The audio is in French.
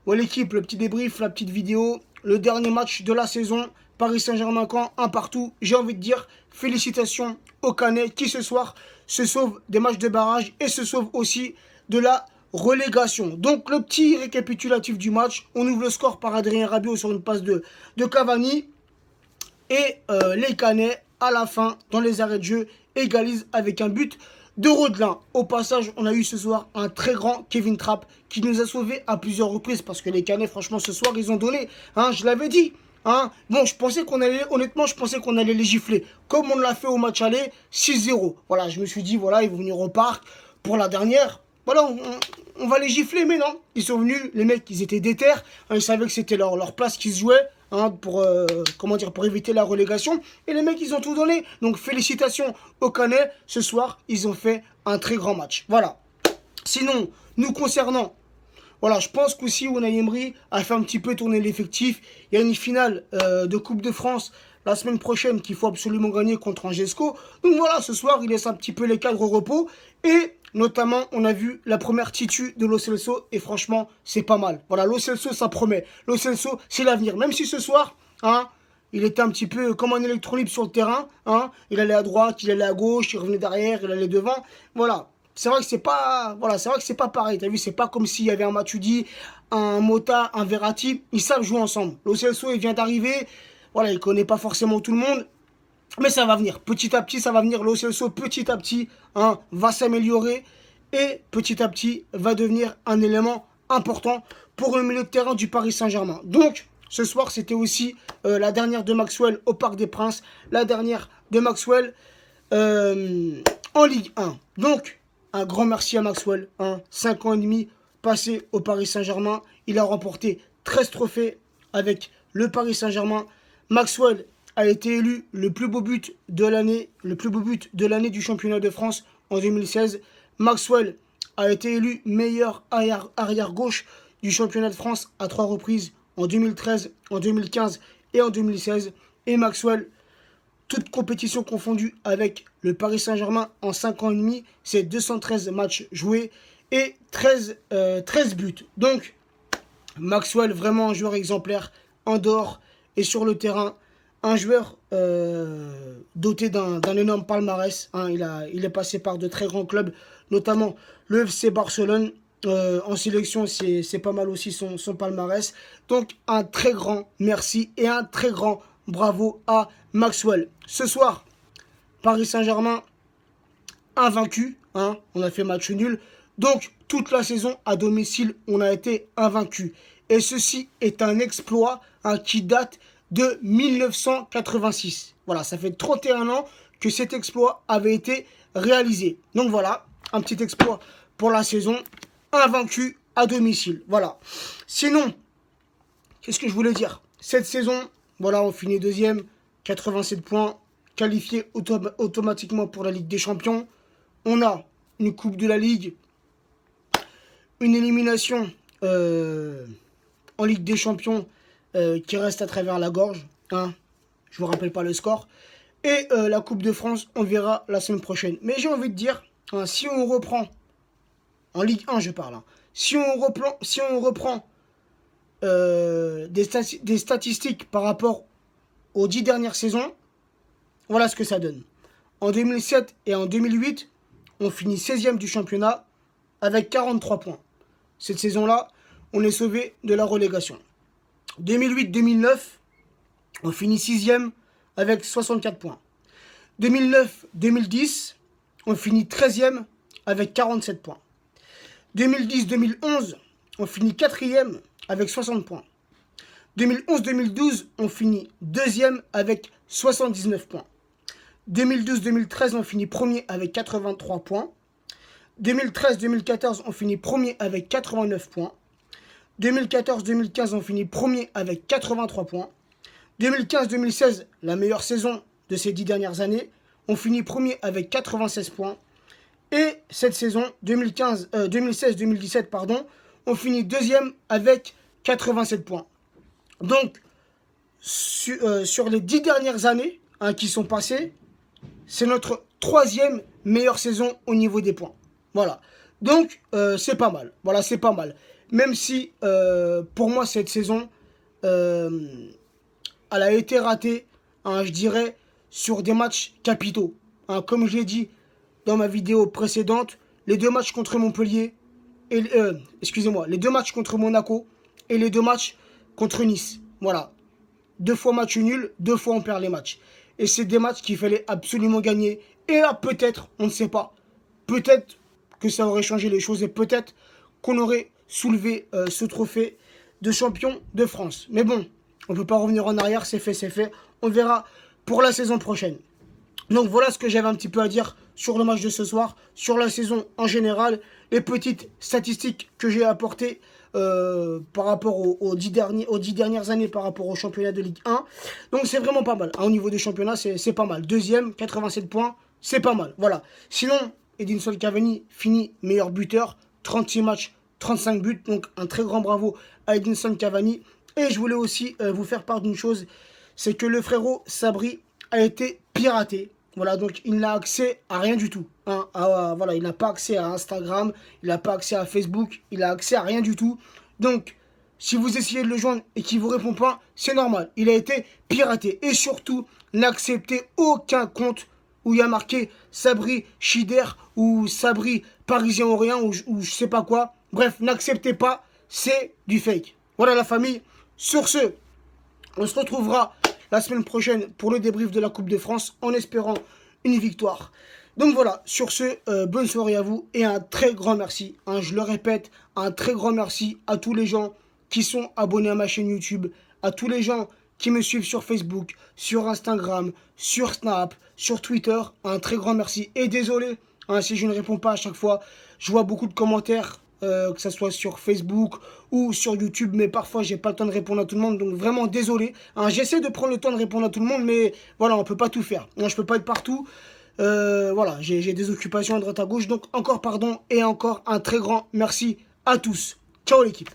Voilà l'équipe, le petit débrief, la petite vidéo, le dernier match de la saison, Paris Saint-Germain-Caen, un partout. J'ai envie de dire félicitations aux Canets qui ce soir se sauvent des matchs de barrage et se sauvent aussi de la relégation. Donc le petit récapitulatif du match, on ouvre le score par Adrien Rabiot sur une passe de Cavani et les Canets à la fin dans les arrêts de jeu égalisent avec un but de Rodelin. Au passage, on a eu ce soir un très grand Kevin Trapp qui nous a sauvés à plusieurs reprises parce que les Canets, franchement, ce soir, ils ont donné. Hein, je l'avais dit. Hein. Bon, honnêtement, je pensais qu'on allait les gifler. Comme on l'a fait au match aller, 6-0. Voilà, je me suis dit, voilà, ils vont venir au parc pour la dernière. Voilà, on va les gifler, mais non. Ils sont venus, les mecs, ils étaient déter. Hein, ils savaient que c'était leur place qui se jouait. Hein, pour éviter la relégation. Et les mecs, ils ont tout donné. Donc, félicitations aux Canets. Ce soir, ils ont fait un très grand match. Voilà. Sinon, nous concernant, voilà, je pense qu'aussi Unai Emery a fait un petit peu tourner l'effectif. Il y a une finale de Coupe de France la semaine prochaine qu'il faut absolument gagner contre Angesco. Donc voilà, ce soir, il laisse un petit peu les cadres au repos. Et notamment, on a vu la première titu de Lo Celso. Et franchement, c'est pas mal. Voilà, Lo Celso, ça promet. Lo Celso, c'est l'avenir. Même si ce soir, hein, il était un petit peu comme un électron libre sur le terrain. Hein, il allait à droite, il allait à gauche, il revenait derrière, il allait devant. Voilà. C'est vrai que c'est pas, voilà, c'est vrai que c'est pas pareil. T'as vu, c'est pas comme s'il y avait un Matuidi, un Mota, un Verratti. Ils savent jouer ensemble. Lo Celso, il vient d'arriver. Voilà, il connaît pas forcément tout le monde. Mais ça va venir. Petit à petit, ça va venir. Lo Celso, petit à petit, hein, va s'améliorer. Et petit à petit, va devenir un élément important pour le milieu de terrain du Paris Saint-Germain. Donc, ce soir, c'était aussi la dernière de Maxwell au Parc des Princes. La dernière de Maxwell en Ligue 1. Donc, un grand merci à Maxwell. Hein, 5 ans et demi passés au Paris Saint-Germain. Il a remporté 13 trophées avec le Paris Saint-Germain. Maxwell a été élu le plus beau but de l'année, du championnat de France en 2016. Maxwell a été élu meilleur arrière gauche du championnat de France à 3 reprises en 2013, en 2015 et en 2016. Et Maxwell, toutes compétitions confondues avec le Paris Saint-Germain en 5 ans et demi, c'est 213 matchs joués et 13 buts. Donc, Maxwell, vraiment un joueur exemplaire en dehors et sur le terrain. Un joueur doté d'un énorme palmarès. Hein, il est passé par de très grands clubs, notamment le FC Barcelone. En sélection, c'est pas mal aussi son palmarès. Donc, un très grand merci et un très grand bravo à Maxwell. Ce soir, Paris Saint-Germain invaincu. Hein, on a fait match nul. Donc, toute la saison à domicile, on a été invaincu. Et ceci est un exploit qui date de 1986. Voilà, ça fait 31 ans que cet exploit avait été réalisé. Donc voilà, un petit exploit pour la saison, invaincu à domicile. Voilà. Sinon, qu'est-ce que je voulais dire? Cette saison, voilà, on finit deuxième, 87 points, qualifié automatiquement pour la Ligue des Champions. On a une Coupe de la Ligue, une élimination en Ligue des Champions qui reste à travers la gorge. Hein. Je ne vous rappelle pas le score. Et la Coupe de France, on verra la semaine prochaine. Mais j'ai envie de dire, hein, si on reprend, en Ligue 1 je parle, hein, si on reprend des statistiques par rapport aux 10 dernières saisons, voilà ce que ça donne. En 2007 et en 2008, on finit 16e du championnat avec 43 points. Cette saison-là, on est sauvé de la relégation. 2008-2009, on finit 6e avec 64 points. 2009-2010, on finit 13e avec 47 points. 2010-2011, on finit 4e avec 60 points. 2011-2012, on finit 2e avec 79 points. 2012-2013, on finit premier avec 83 points. 2013-2014, on finit premier avec 89 points. 2014-2015, on finit premier avec 83 points. 2015-2016, la meilleure saison de ces 10 dernières années, on finit premier avec 96 points. Et cette saison, 2016-2017, pardon, on finit deuxième avec 87 points. Donc, sur les 10 dernières années qui sont passées, c'est notre 3e meilleure saison au niveau des points. Voilà. Donc, c'est pas mal. Voilà, c'est pas mal. même si pour moi cette saison, elle a été ratée, hein, je dirais, sur des matchs capitaux. Hein, comme je l'ai dit dans ma vidéo précédente, les deux matchs contre Montpellier, et, excusez-moi, les deux matchs contre Monaco et les deux matchs contre Nice. Voilà. 2 fois match nul, 2 fois on perd les matchs. Et c'est des matchs qu'il fallait absolument gagner. Et là, peut-être, on ne sait pas, peut-être que ça aurait changé les choses et peut-être qu'on aurait soulevé ce trophée de champion de France. Mais bon, on ne peut pas revenir en arrière, c'est fait, c'est fait. On verra pour la saison prochaine. Donc voilà ce que j'avais un petit peu à dire sur le match de ce soir, sur la saison en général, les petites statistiques que j'ai apportées par rapport aux 10 dernières années par rapport au championnat de Ligue 1. Donc c'est vraiment pas mal. Hein, au niveau des championnats, c'est pas mal. Deuxième, 87 points, c'est pas mal. Voilà. Sinon, Edinson Cavani finit meilleur buteur, 36 matchs, 35 buts. Donc un très grand bravo à Edinson Cavani. Et je voulais aussi vous faire part d'une chose, c'est que le frérot Sabri a été piraté. Voilà, donc il n'a accès à rien du tout. Hein. Voilà, il n'a pas accès à Instagram, il n'a pas accès à Facebook, il n'a accès à rien du tout. Donc, si vous essayez de le joindre et qu'il ne vous répond pas, c'est normal. Il a été piraté. Et surtout, n'acceptez aucun compte où il y a marqué Sabri Chider ou Sabri Parisien Orient ou je sais pas quoi. Bref, n'acceptez pas, c'est du fake. Voilà la famille. Sur ce, on se retrouvera la semaine prochaine pour le débrief de la Coupe de France en espérant une victoire. Donc voilà, sur ce, bonne soirée à vous et un très grand merci. Hein, je le répète, un très grand merci à tous les gens qui sont abonnés à ma chaîne YouTube, à tous les gens qui me suivent sur Facebook, sur Instagram, sur Snap, sur Twitter. Un très grand merci et désolé hein, si je ne réponds pas à chaque fois. Je vois beaucoup de commentaires. Que ce soit sur Facebook ou sur YouTube, mais parfois j'ai pas le temps de répondre à tout le monde, donc vraiment désolé. Hein, j'essaie de prendre le temps de répondre à tout le monde, mais voilà, on peut pas tout faire. Hein, je peux pas être partout. Voilà, j'ai des occupations à droite à gauche, donc encore pardon et encore un très grand merci à tous. Ciao l'équipe.